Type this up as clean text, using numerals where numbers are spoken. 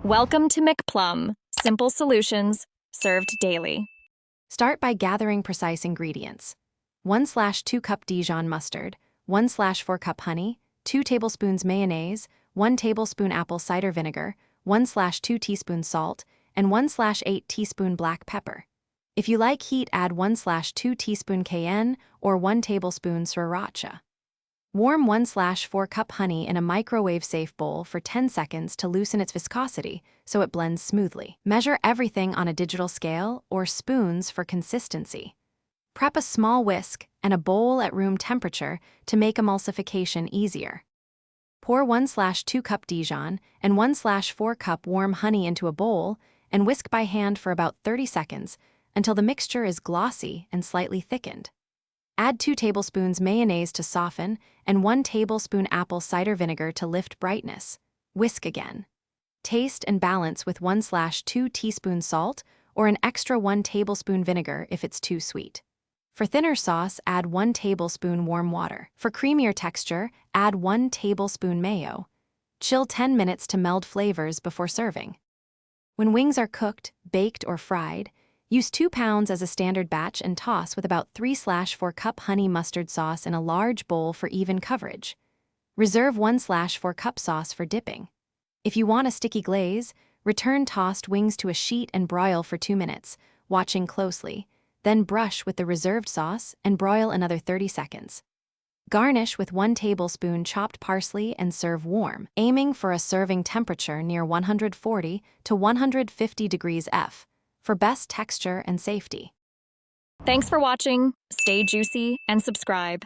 Welcome to McPlum, simple solutions served daily. Start by gathering precise ingredients. 1/2 cup Dijon mustard, 1/4 cup honey, 2 tablespoons mayonnaise, 1 tablespoon apple cider vinegar, 1/2 teaspoon salt, and 1/8 teaspoon black pepper. If you like heat, add 1/2 teaspoon cayenne or 1 tablespoon sriracha. Warm 1/4 cup honey in a microwave-safe bowl for 10 seconds to loosen its viscosity so it blends smoothly. Measure everything on a digital scale or spoons for consistency. Prep a small whisk and a bowl at room temperature to make emulsification easier. Pour 1/2 cup Dijon and 1/4 cup warm honey into a bowl and whisk by hand for about 30 seconds until the mixture is glossy and slightly thickened. Add 2 tablespoons mayonnaise to soften and 1 tablespoon apple cider vinegar to lift brightness. Whisk again. Taste and balance with 1/2 teaspoon salt or an extra 1 tablespoon vinegar if it's too sweet. For thinner sauce, add 1 tablespoon warm water. For creamier texture, add 1 tablespoon mayo. Chill 10 minutes to meld flavors before serving. When wings are cooked, baked, or fried, use 2 pounds as a standard batch and toss with about 3/4 cup honey mustard sauce in a large bowl for even coverage. Reserve 1/4 cup sauce for dipping. If you want a sticky glaze, return tossed wings to a sheet and broil for 2 minutes, watching closely, then brush with the reserved sauce and broil another 30 seconds. Garnish with 1 tablespoon chopped parsley and serve warm, aiming for a serving temperature near 140 to 150 degrees F. For best texture and safety. Thanks for watching. Stay juicy and subscribe.